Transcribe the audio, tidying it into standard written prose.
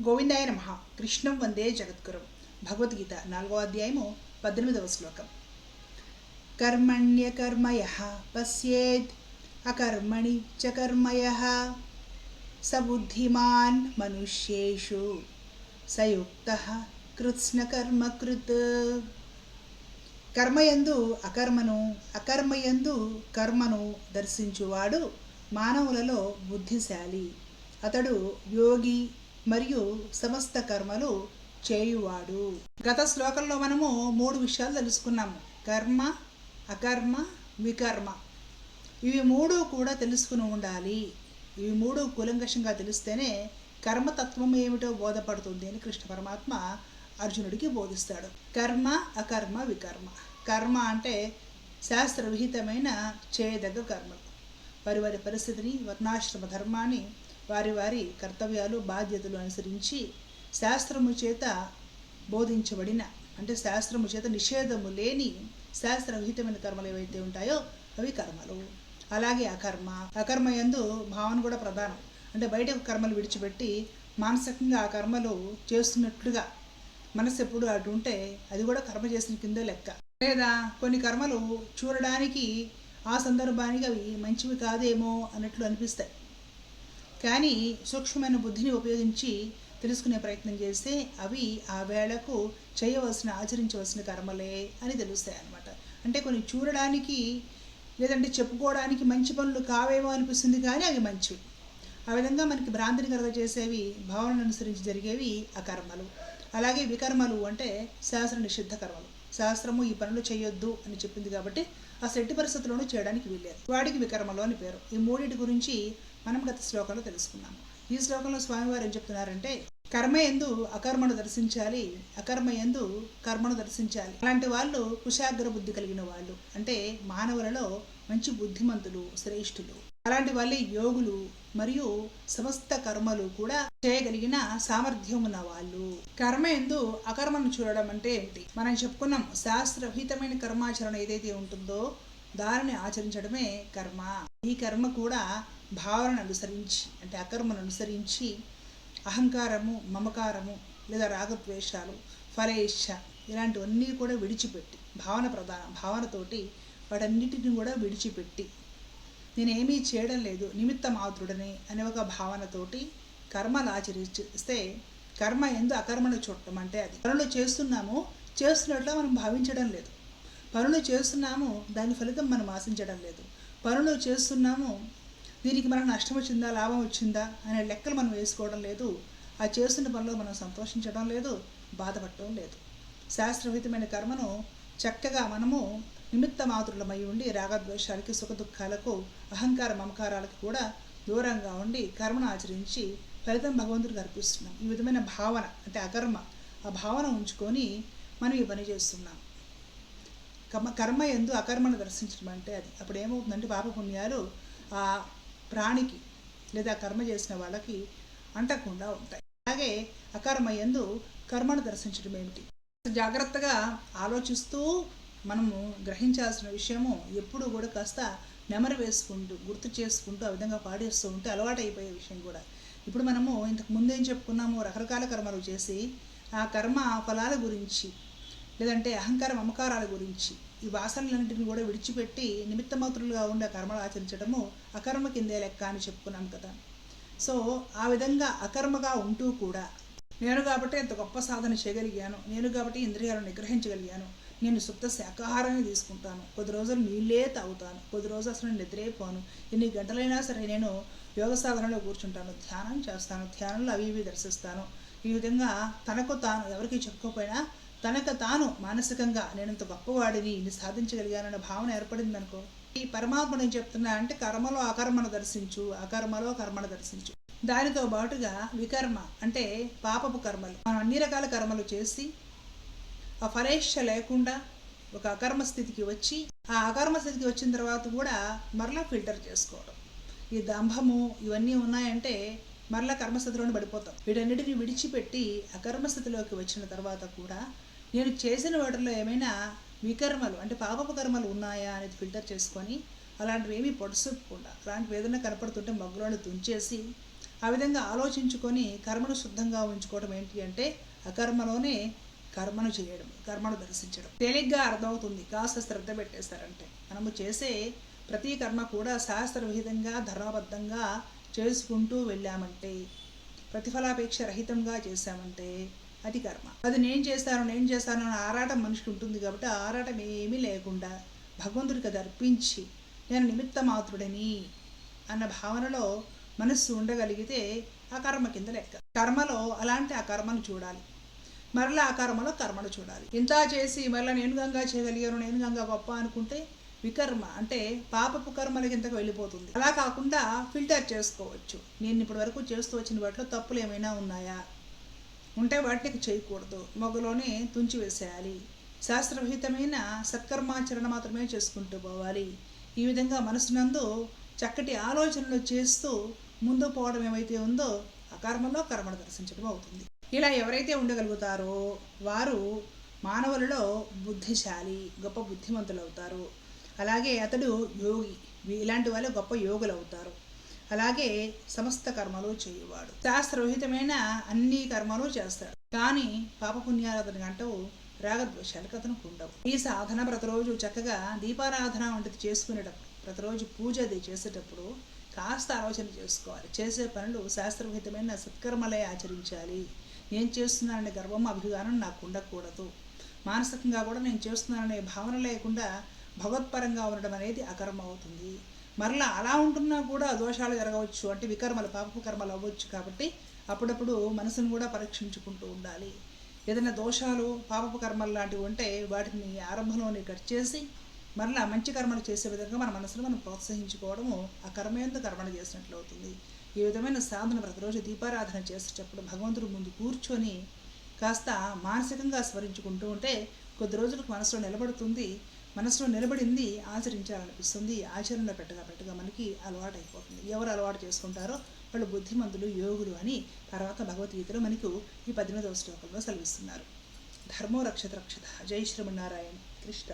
గోవిందాయ నమః. కృష్ణం వందే జగద్గురుం. భగవద్గీత 4వ అధ్యాయము 18వ శ్లోకం. కర్మణ్యకర్మయః పశ్యేద్ అకర్మణి చ కర్మయః సబుద్ధిమాన్ మనుష్యేషు సయుక్తః కృత్స్నకర్మకృత్. కర్మయందు అకర్మను, అకర్మయందు కర్మను దర్శించువాడు మానవులలో బుద్ధిశాలి. అతడు యోగి మరియు సమస్త కర్మలు చేయువాడు. గత శ్లోకంలో మనము 3 విషయాలు తెలుసుకున్నాము. కర్మ, అకర్మ, వికర్మ. ఇవి 3 కూడా తెలుసుకుని ఉండాలి. ఇవి 3 కూలంకషంగా తెలిస్తేనే కర్మతత్వం ఏమిటో బోధపడుతుంది అని కృష్ణ పరమాత్మ అర్జునుడికి బోధిస్తాడు. కర్మ, అకర్మ, వికర్మ. కర్మ అంటే శాస్త్ర విహితమైన చేయదగ్గ కర్మలు. వారి వారి పరిస్థితిని, వర్ణాశ్రమ ధర్మాన్ని, వారి వారి కర్తవ్యాలు, బాధ్యతలు అనుసరించి శాస్త్రము చేత బోధించబడిన, అంటే శాస్త్రము చేత నిషేధము లేని శాస్త్ర విహితమైన కర్మలు ఏవైతే ఉంటాయో అవి కర్మలు. అలాగే అకర్మ. అకర్మ యందు భావన కూడా ప్రధానం. అంటే బయట కర్మలు విడిచిపెట్టి మానసికంగా ఆ కర్మలు చేస్తున్నట్లుగా మనసు ఎప్పుడు అటు ఉంటే అది కూడా కర్మ చేసిన కింద లెక్క. లేదా కొన్ని కర్మలు చూడడానికి ఆ సందర్భానికి అవి మంచివి కాదేమో అన్నట్లు అనిపిస్తాయి. కానీ సూక్ష్మమైన బుద్ధిని ఉపయోగించి తెలుసుకునే ప్రయత్నం చేస్తే అవి ఆ వేళకు చేయవలసిన, ఆచరించవలసిన కర్మలే అని తెలుస్తాయి అన్నమాట. అంటే కొన్ని చూడడానికి లేదంటే చెప్పుకోవడానికి మంచి పనులు కావేమో అనిపిస్తుంది, కానీ అవి మంచివి. ఆ విధంగా మనకి భ్రాంతిని కలుగ చేసేవి, భావనను అనుసరించి జరిగేవి అకర్మలు. అలాగే వికర్మలు అంటే శాస్త్ర నిషిద్ధ కర్మలు. శాస్త్రము ఈ పనులు చేయొద్దు అని చెప్పింది కాబట్టి అసలు ఎట్టి పరిస్థితుల్లోనూ చేయడానికి వీల్లేదు. వాడికి వికర్మలు అని పేరు. ఈ 3 గురించి మనం గత శ్లోకంలో తెలుసుకున్నాము. ఈ శ్లోకంలో స్వామివారు ఏం చెప్తున్నారంటే, కర్మ యందు అకర్మను దర్శించాలి, అకర్మ యందు కర్మను దర్శించాలి. అలాంటి వాళ్ళు కుశాగ్ర బుద్ధి కలిగిన వాళ్ళు, అంటే మానవులలో మంచి బుద్ధిమంతులు, శ్రేష్ఠులు. అలాంటి వాళ్ళే యోగులు మరియు సమస్త కర్మలు కూడా చేయగలిగిన సామర్థ్యం ఉన్న వాళ్ళు. కర్మ యందు అకర్మను చూడడం అంటే ఏంటి? మనం చెప్పుకున్నాం, శాస్త్రహితమైన కర్మాచరణ ఏదైతే ఉంటుందో దానిని ఆచరించడమే కర్మ. ఈ కర్మ కూడా భావనను అనుసరించి, అంటే అకర్మను అనుసరించి అహంకారము, మమకారము లేదా రాగద్వేషాలు, ఫలేచ్ఛ ఇలాంటివన్నీ కూడా విడిచిపెట్టి, భావన ప్రధాన భావనతోటి వాటన్నిటిని కూడా విడిచిపెట్టి, నేనేమీ చేయడం లేదు, నిమిత్త మాత్రుడని అనే ఒక భావనతోటి కర్మలు ఆచరిస్తే కర్మ యందు అకర్మను చూడటం అంటే అది. పనులు చేస్తున్నాము, చేస్తున్నట్లు మనం భావించడం లేదు. పనులు చేస్తున్నాము, దాని ఫలితం మనం ఆశించడం లేదు. పనులు చేస్తున్నాము, దీనికి మనకు నష్టం వచ్చిందా, లాభం వచ్చిందా అనే లెక్కలు మనం వేసుకోవడం లేదు. ఆ చేస్తున్న పనులు మనం సంతోషించడం లేదు, బాధపడటం లేదు. శాస్త్రహితమైన కర్మను చక్కగా మనము నిమిత్త మాతృలమై ఉండి రాగద్వేషాలకి, సుఖదుఖాలకు, అహంకార మమకారాలకు కూడా దూరంగా ఉండి కర్మను ఆచరించి ఫలితం భగవంతుడికి అర్పిస్తున్నాం. ఈ విధమైన భావన అంటే అకర్మ, ఆ భావన ఉంచుకొని మనం ఈ పని చేస్తున్నాం. కర్మ యందు అకర్మను దర్శించడం అంటే అది. అప్పుడు ఏమవుతుందంటే పాపపుణ్యాలు ఆ ప్రాణికి లేదా కర్మ చేసిన వాళ్ళకి అంటకుండా ఉంటాయి. అలాగే అకర్మ యందు కర్మను దర్శించడం ఏమిటి? జాగ్రత్తగా ఆలోచిస్తూ మనము గ్రహించాల్సిన విషయము ఎప్పుడు కూడా కాస్త నెమరు వేసుకుంటూ, గుర్తు చేసుకుంటూ ఆ విధంగా పాటిస్తూ ఉంటే అలవాటు అయిపోయే విషయం కూడా. ఇప్పుడు మనము ఇంతకు ముందేం చెప్పుకున్నాము, రకరకాల కర్మలు చేసి ఆ కర్మ ఫలాల గురించి లేదంటే అహంకార మమకారాల గురించి ఈ వాసనలన్నింటిని కూడా విడిచిపెట్టి నిమిత్తమాత్రులుగా ఉండే కర్మలు ఆచరించడము అకర్మ కిందే లెక్క అని చెప్పుకున్నాం కదా. సో ఆ విధంగా అకర్మగా ఉంటూ కూడా నేను కాబట్టి ఇంత గొప్ప సాధన చేయగలిగాను, నేను కాబట్టి ఇంద్రియాలను నిగ్రహించగలిగాను, నేను శుద్ధ శాకాహారాన్ని తీసుకుంటాను, కొద్ది రోజులు నీళ్ళే తాగుతాను, కొద్ది రోజులు అసలు నిద్రైపోను, ఎన్ని గంటలైనా సరే నేను యోగ సాధనలో కూర్చుంటాను, ధ్యానం చేస్తాను, ధ్యానంలో అవి ఇవి దర్శిస్తాను. ఈ విధంగా తనకు తాను, ఎవరికి చెప్పుకోకపోయినా తనకు తాను మానసికంగా నేను ఇంత గొప్పవాడిని, ఇన్ని సాధించగలిగానన్న భావన ఏర్పడింది అనుకో, ఈ పరమాత్ముడు ఏం చెప్తున్నా అంటే కర్మలో అకర్మను దర్శించు, అకర్మలో కర్మను దర్శించు. దానితో పాటుగా వికర్మ అంటే పాపపు కర్మలు. మనం అన్ని రకాల కర్మలు చేసి ఆ ఫలేచ్ఛ లేకుండా ఒక అకర్మ స్థితికి వచ్చి, ఆ అకర్మ స్థితికి వచ్చిన తర్వాత కూడా మరలా ఫిల్టర్ చేసుకోవడం. ఈ దంభము ఇవన్నీ ఉన్నాయంటే మరలా కర్మస్థితిలోనే పడిపోతాం. వీటన్నిటిని విడిచిపెట్టి అకర్మస్థితిలోకి వచ్చిన తర్వాత కూడా నేను చేసిన వాటిలో ఏమైనా వికర్మలు అంటే పాపపు కర్మలు ఉన్నాయా అనేది ఫిల్టర్ చేసుకొని అలాంటివి ఏమీ పొడుచుకోకుండా, అలాంటివి ఏదైనా కనపడుతుంటే మగ్గులోని తుంచేసి ఆ విధంగా ఆలోచించుకొని కర్మను శుద్ధంగా ఉంచుకోవడం ఏంటి అంటే అకర్మలోనే కర్మను చేయడం, కర్మను దర్శించడం. తేలిగ్గా అర్థమవుతుంది కాస్త శ్రద్ధ పెట్టేశారంటే. మనము చేసే ప్రతి కర్మ కూడా శాస్త్ర విహితంగా ధర్మబద్ధంగా చేసుకుంటూ వెళ్ళామంటే, ప్రతిఫలాపేక్ష రహితంగా చేశామంటే అది కర్మ. అది నేను చేస్తాను అనే ఆరాటం మనిషికి ఉంటుంది కాబట్టి ఆ ఆరాటం ఏమీ లేకుండా భగవంతుడికి అది అర్పించి నేను నిమిత్త మాత్రుడని అన్న భావనలో మనస్సు ఉండగలిగితే ఆ కర్మ కింద లెక్క. కర్మలో అలాంటి ఆ కర్మను చూడాలి, మరలా ఆ కర్మలో కర్మను చూడాలి. ఇంత చేసి మరలా నేను గంగా చేయగలిగాను, నేను గంగా గొప్ప అనుకుంటే వికర్మ అంటే పాపపు కర్మల కిందకు వెళ్ళిపోతుంది. అలా కాకుండా ఫిల్టర్ చేసుకోవచ్చు. నేను ఇప్పటి వరకు చేస్తూ వచ్చిన వాటిలో తప్పులు ఏమైనా ఉన్నాయా, ఉంటే వాటికి చేయకూడదు, మొగలోనే తుంచి వేసేయాలి. శాస్త్రవిహితమైన సత్కర్మాచరణ మాత్రమే చేసుకుంటూ పోవాలి. ఈ విధంగా మనసునందు చక్కటి ఆలోచనలు చేస్తూ ముందు పోవడం ఏమైతే ఉందో ఆ కర్మలో కర్మను దర్శించడం అవుతుంది. ఇలా ఎవరైతే ఉండగలుగుతారో వారు మానవులలో బుద్ధిశాలి, గొప్ప బుద్ధిమంతులు అవుతారు. అలాగే అతడు యోగి, ఇలాంటి వాళ్ళు గొప్ప యోగులు అవుతారు. అలాగే సమస్త కర్మలు చేయువాడు, శాస్త్రవిహితమైన అన్ని కర్మలు చేస్తాడు. కానీ పాపపుణ్యాలు అతనికి అంటూ రాగద్వేషాలకు అతనికి ఉండవు. ఈ సాధన ప్రతిరోజు చక్కగా దీపారాధన వంటిది చేసుకునేటప్పుడు, ప్రతిరోజు పూజ అది చేసేటప్పుడు కాస్త ఆలోచన చేసుకోవాలి. చేసే పనులు శాస్త్రవిహితమైన సత్కర్మలే ఆచరించాలి. నేను చేస్తున్నాననే గర్వం, అభిమానం నాకు ఉండకూడదు. మానసికంగా కూడా నేను చేస్తున్నాననే భావన లేకుండా భగవత్పరంగా ఉండడం అనేది అకర్మ అవుతుంది. మరలా అలా ఉంటున్నా కూడా దోషాలు జరగవచ్చు, అంటే వికర్మలు, పాపపు కర్మలు అవ్వచ్చు. కాబట్టి అప్పుడప్పుడు మనసును కూడా పరీక్షించుకుంటూ ఉండాలి. ఏదైనా దోషాలు, పాపపు కర్మలు లాంటివి ఉంటే వాటిని ఆరంభంలోనే కట్ చేసి మరలా మంచి కర్మలు చేసే విధంగా మన మనసును మనం ప్రోత్సహించుకోవడము ఆ కర్మయందు కర్మను చేసినట్లు అవుతుంది. ఈ విధమైన సాధన ప్రతిరోజు దీపారాధన చేసేటప్పుడు భగవంతుడు ముందు కూర్చొని కాస్త మానసికంగా స్మరించుకుంటూ ఉంటే కొద్ది రోజులకు మనసులో నిలబడుతుంది. మనసులో నిలబడింది ఆచరించాలనిపిస్తుంది. ఆచరణలో పెట్టగా మనకి అలవాటు అయిపోతుంది. ఎవరు అలవాటు చేసుకుంటారో వాళ్ళు బుద్ధిమంతులు, యోగులు అని తర్వాత భగవద్గీతలో మనకు ఈ 18వ శ్లోకంలో సెలవిస్తున్నారు. ధర్మో రక్షత రక్షత. జై శ్రీమన్నారాయణ. కృష్ణ.